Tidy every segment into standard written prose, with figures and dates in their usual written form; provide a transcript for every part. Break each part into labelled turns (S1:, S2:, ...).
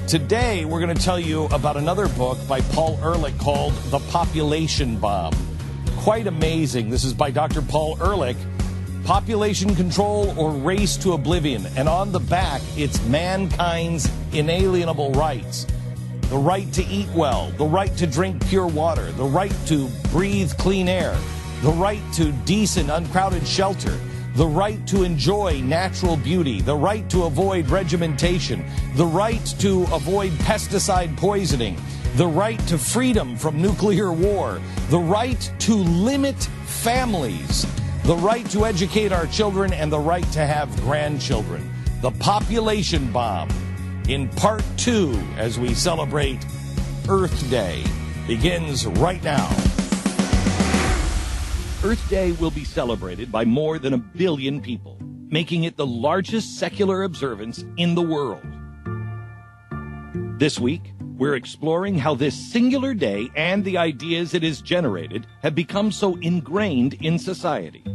S1: Today, we're going to tell you about another book by Paul Ehrlich called The Population Bomb. Quite amazing. This is by Dr. Paul Ehrlich. Population Control or Race to Oblivion. And on the back, it's mankind's inalienable rights. The right to eat well, the right to drink pure water, the right to breathe clean air, the right to decent, uncrowded shelter, the right to enjoy natural beauty, the right to avoid regimentation, the right to avoid pesticide poisoning, the right to freedom from nuclear war, the right to limit families, the right to educate our children, and the right to have grandchildren. The Population Bomb in part 2 as we celebrate Earth Day begins right now.
S2: Earth Day will be celebrated by more than 1 billion people, making it the largest secular observance in the world. This week, we're exploring how this singular day and the ideas it has generated have become so ingrained in society.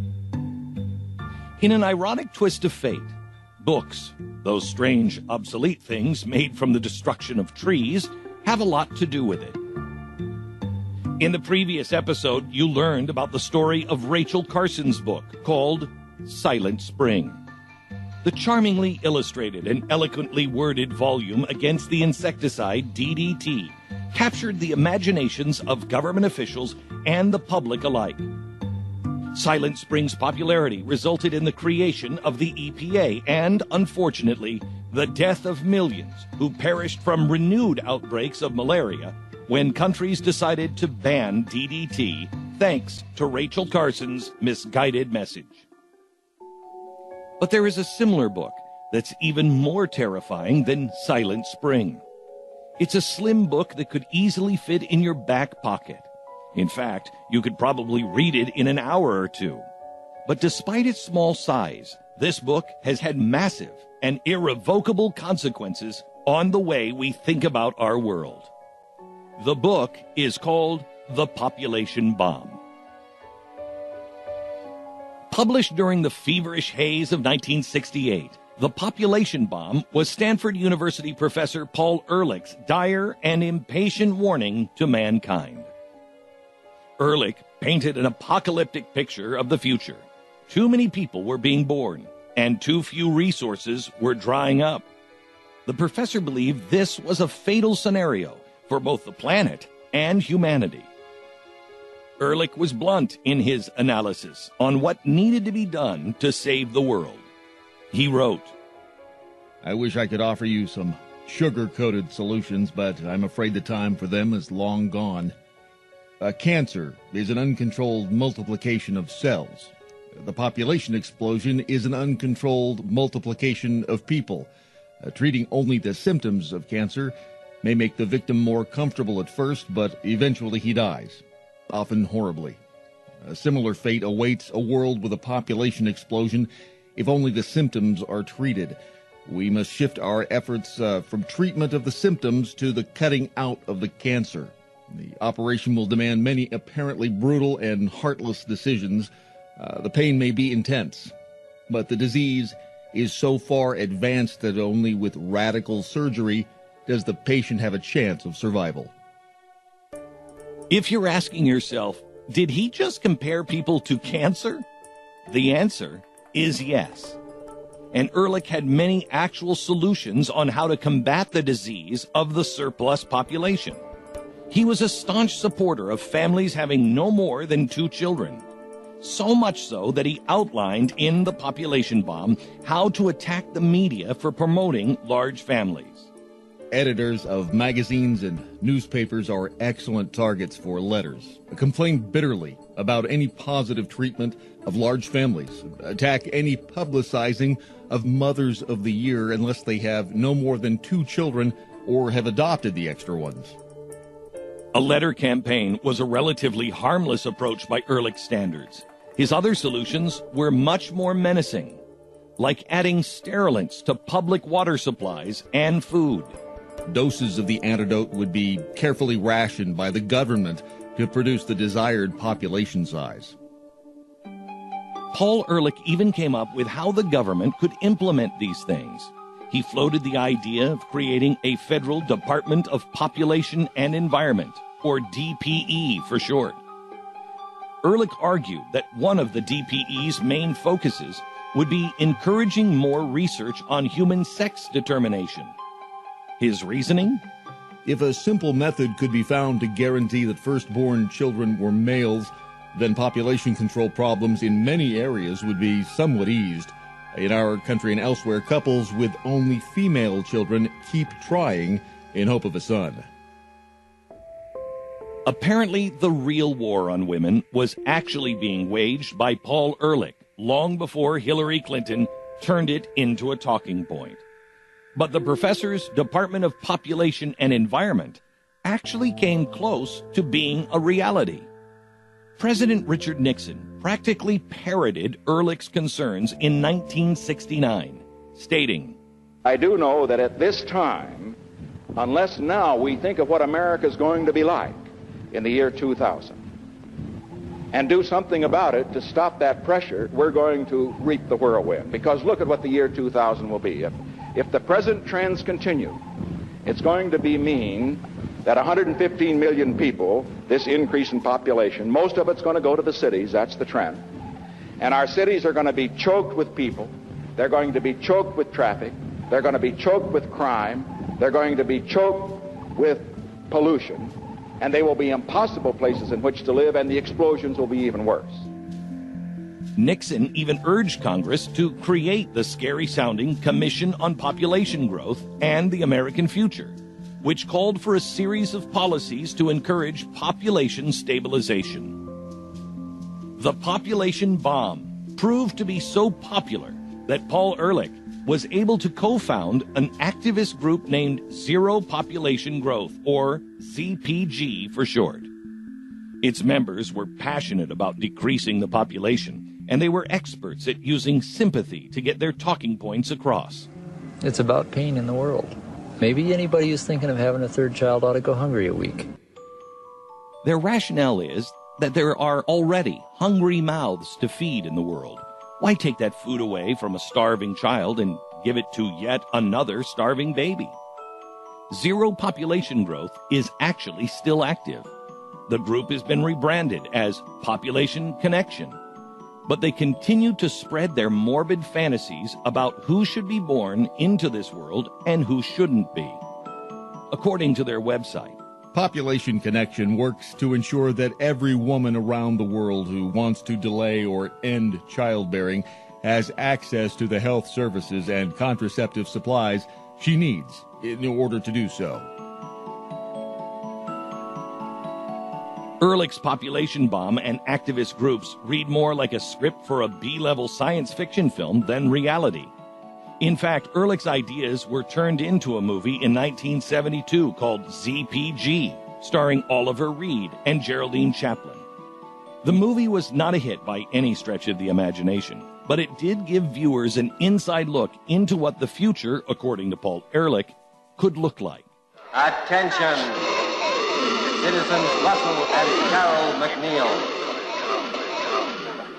S2: In an ironic twist of fate, books, those strange, obsolete things made from the destruction of trees, have a lot to do with it. In the previous episode, you learned about the story of Rachel Carson's book called Silent Spring. The charmingly illustrated and eloquently worded volume against the insecticide DDT captured the imaginations of government officials and the public alike. Silent Spring's popularity resulted in the creation of the EPA and, unfortunately, the death of millions who perished from renewed outbreaks of malaria when countries decided to ban DDT thanks to Rachel Carson's misguided message. But there is a similar book that's even more terrifying than Silent Spring. It's a slim book that could easily fit in your back pocket. In fact, you could probably read it in an hour or two. But despite its small size, this book has had massive and irrevocable consequences on the way we think about our world. The book is called The Population Bomb. Published during the feverish haze of 1968, The Population Bomb was Stanford University professor Paul Ehrlich's dire and impatient warning to mankind. Ehrlich painted an apocalyptic picture of the future. Too many people were being born, and too few resources were drying up. The professor believed this was a fatal scenario for both the planet and humanity. Ehrlich was blunt in his analysis on what needed to be done to save the world. He wrote,
S3: "I wish I could offer you some sugar-coated solutions, but I'm afraid the time for them is long gone. Cancer is an uncontrolled multiplication of cells. The population explosion is an uncontrolled multiplication of people. Treating only the symptoms of cancer may make the victim more comfortable at first, but eventually he dies, often horribly. A similar fate awaits a world with a population explosion if only the symptoms are treated. We must shift our efforts from treatment of the symptoms to the cutting out of the cancer. The operation will demand many apparently brutal and heartless decisions. The pain may be intense, but the disease is so far advanced that only with radical surgery does the patient have a chance of survival."
S2: If you're asking yourself, did he just compare people to cancer? The answer is yes. And Ehrlich had many actual solutions on how to combat the disease of the surplus population. He was a staunch supporter of families having no more than 2 children. So much so that he outlined in The Population Bomb how to attack the media for promoting large families.
S3: Editors of magazines and newspapers are excellent targets for letters. Complain bitterly about any positive treatment of large families. Attack any publicizing of Mothers of the Year unless they have no more than 2 children or have adopted the extra ones.
S2: A letter campaign was a relatively harmless approach by Ehrlich's standards. His other solutions were much more menacing, like adding sterilants to public water supplies and food.
S3: Doses of the antidote would be carefully rationed by the government to produce the desired population size.
S2: Paul Ehrlich even came up with how the government could implement these things. he floated the idea of creating a Federal Department of Population and Environment, or DPE for short. Ehrlich argued that one of the DPE's main focuses would be encouraging more research on human sex determination. His reasoning?
S3: If a simple method could be found to guarantee that firstborn children were males, then population control problems in many areas would be somewhat eased. In our country and elsewhere, couples with only female children keep trying in hope of a son.
S2: Apparently, the real war on women was actually being waged by Paul Ehrlich long before Hillary Clinton turned it into a talking point. But the professor's Department of Population and Environment actually came close to being a reality. President Richard Nixon practically parroted Ehrlich's concerns in 1969, stating,
S4: I do know that at this time, unless now we think of what America is going to be like in the year 2000 and do something about it to stop that pressure, we're going to reap the whirlwind. Because look at what the year 2000 will be. If the present trends continue, it's going to mean that 115 million people, this increase in population, most of it's going to go to the cities, that's the trend. And our cities are going to be choked with people, they're going to be choked with traffic, they're going to be choked with crime, they're going to be choked with pollution, and they will be impossible places in which to live, and the explosions will be even worse.
S2: Nixon even urged Congress to create the scary-sounding Commission on Population Growth and the American Future, which called for a series of policies to encourage population stabilization. The population bomb proved to be so popular that Paul Ehrlich was able to co-found an activist group named Zero Population Growth, or ZPG for short. Its members were passionate about decreasing the population, and they were experts at using sympathy to get their talking points across.
S5: It's about pain in the world. Maybe anybody who's thinking of having a third child ought to go hungry a week.
S2: Their rationale is that there are already hungry mouths to feed in the world. Why take that food away from a starving child and give it to yet another starving baby? Zero Population Growth is actually still active. The group has been rebranded as Population Connection, but they continue to spread their morbid fantasies about who should be born into this world and who shouldn't be. According to their website,
S3: Population Connection works to ensure that every woman around the world who wants to delay or end childbearing has access to the health services and contraceptive supplies she needs in order to do so.
S2: Ehrlich's population bomb and activist groups read more like a script for a B-level science fiction film than reality. In fact, Ehrlich's ideas were turned into a movie in 1972 called ZPG, starring Oliver Reed and Geraldine Chaplin. The movie was not a hit by any stretch of the imagination, but it did give viewers an inside look into what the future, according to Paul Ehrlich, could look like.
S6: Attention! Citizens Russell and Carol McNeil.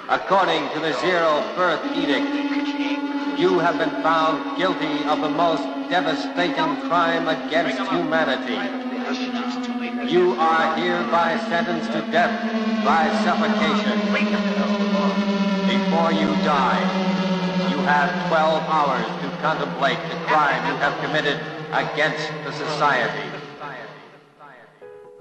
S6: According to the Zero Birth Edict, you have been found guilty of the most devastating crime against humanity. You are hereby sentenced to death by suffocation. Before you die, you have 12 hours to contemplate the crime you have committed against the society.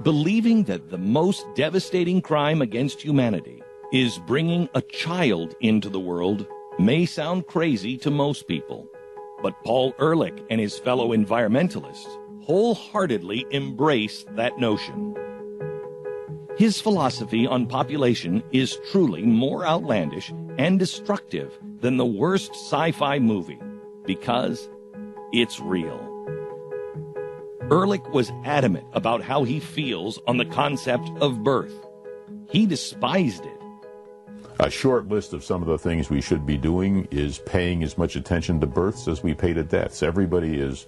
S2: Believing that the most devastating crime against humanity is bringing a child into the world may sound crazy to most people, but Paul Ehrlich and his fellow environmentalists wholeheartedly embrace that notion. His philosophy on population is truly more outlandish and destructive than the worst sci-fi movie, because it's real. Ehrlich was adamant about how he feels on the concept of birth. He despised it.
S7: A short list of some of the things we should be doing is paying as much attention to births as we pay to deaths. Everybody is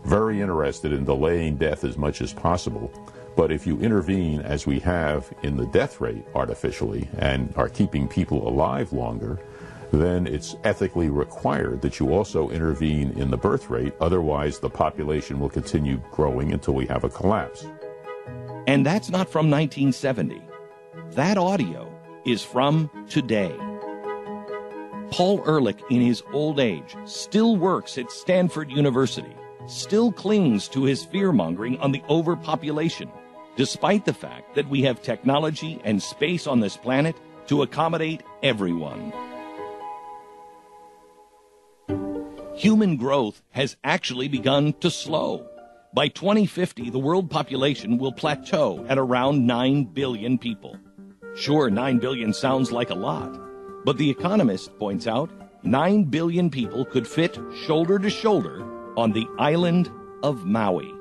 S7: very interested in delaying death as much as possible. But if you intervene, as we have in the death rate artificially, and are keeping people alive longer, then it's ethically required that you also intervene in the birth rate. Otherwise, the population will continue growing until we have a collapse.
S2: And that's not from 1970. That audio is from today. Paul Ehrlich, in his old age, still works at Stanford University, still clings to his fear-mongering on the overpopulation, despite the fact that we have technology and space on this planet to accommodate everyone. Human growth has actually begun to slow. By 2050, the world population will plateau at around 9 billion people. Sure, 9 billion sounds like a lot, but The Economist points out 9 billion people could fit shoulder to shoulder on the island of Maui.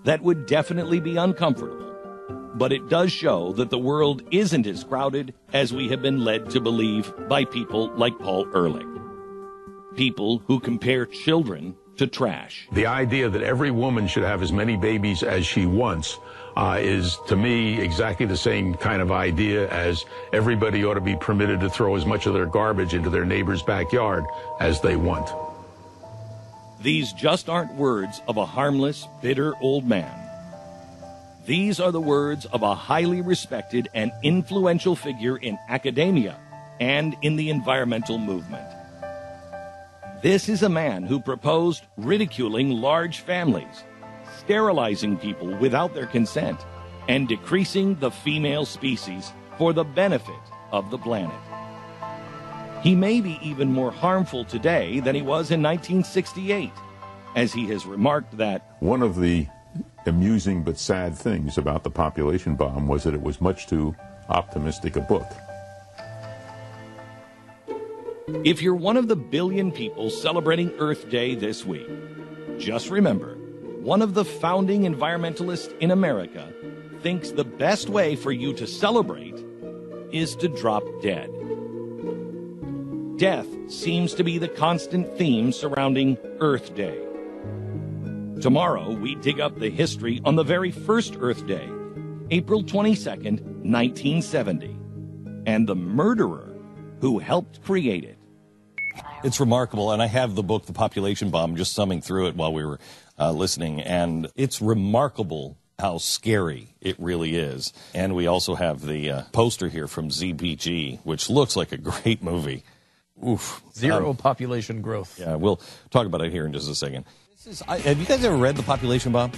S2: That would definitely be uncomfortable, but it does show that the world isn't as crowded as we have been led to believe by people like Paul Ehrlich. People who compare children to trash.
S8: The idea that every woman should have as many babies as she wants is, to me, exactly the same kind of idea as everybody ought to be permitted to throw as much of their garbage into their neighbor's backyard as they want.
S2: These just aren't words of a harmless, bitter old man. These are the words of a highly respected and influential figure in academia and in the environmental movement. This is a man who proposed ridiculing large families, sterilizing people without their consent, and decreasing the female species for the benefit of the planet. He may be even more harmful today than he was in 1968, as he has remarked that
S7: One of the amusing but sad things about the population bomb was that it was much too optimistic a book.
S2: if you're one of the billion people celebrating Earth Day this week, just remember, one of the founding environmentalists in America thinks the best way for you to celebrate is to drop dead. Death seems to be the constant theme surrounding Earth Day. Tomorrow, we dig up the history on the very first Earth Day, April 22nd, 1970, and the murderer who helped create it.
S1: It's remarkable, and I have the book, The Population Bomb, just thumbing through it while we were listening, and it's remarkable how scary it really is. And we also have the poster here from ZBG, which looks like a great movie. Oof.
S9: Zero population growth.
S1: Yeah, we'll talk about it here in just a second. Have you guys ever read The Population Bomb?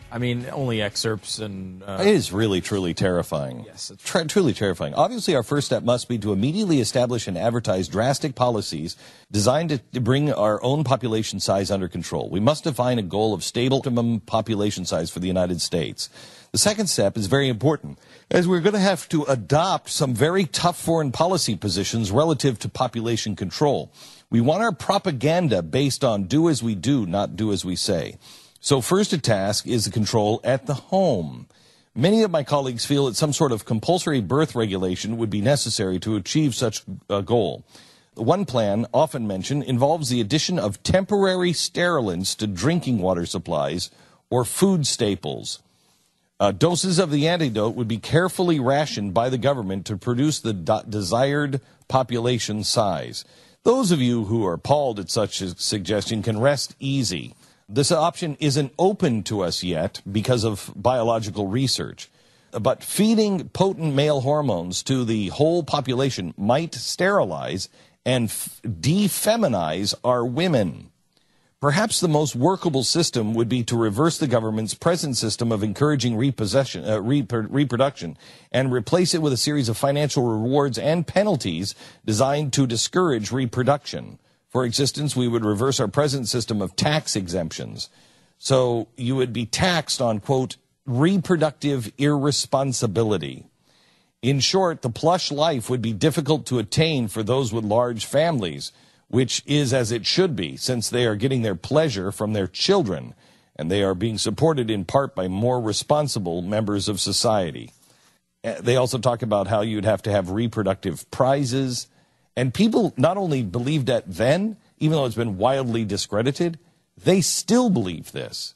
S9: I mean, only excerpts and...
S1: It is really, truly terrifying.
S9: Yes. It's
S1: Truly terrifying. Obviously, our first step must be to immediately establish and advertise drastic policies designed to bring our own population size under control. We must define a goal of stable optimum population size for the United States. The second step is very important, as we're going to have to adopt some very tough foreign policy positions relative to population control. We want our propaganda based on do as we do, not do as we say. So first a task is the control at the home. Many of my colleagues feel that some sort of compulsory birth regulation would be necessary to achieve such a goal. One plan, often mentioned, involves the addition of temporary sterilants to drinking water supplies or food staples. Doses of the antidote would be carefully rationed by the government to produce the desired population size. Those of you who are appalled at such a suggestion can rest easy. This option isn't open to us yet because of biological research. But feeding potent male hormones to the whole population might sterilize and defeminize our women. Perhaps the most workable system would be to reverse the government's present system of encouraging reproduction and replace it with a series of financial rewards and penalties designed to discourage reproduction. For existence, we would reverse our present system of tax exemptions. So you would be taxed on, quote, reproductive irresponsibility. In short, the plush life would be difficult to attain for those with large families, which is as it should be, since they are getting their pleasure from their children, and they are being supported in part by more responsible members of society. They also talk about how you'd have to have reproductive prizes. And people not only believed that then, even though it's been wildly discredited, they still believe this.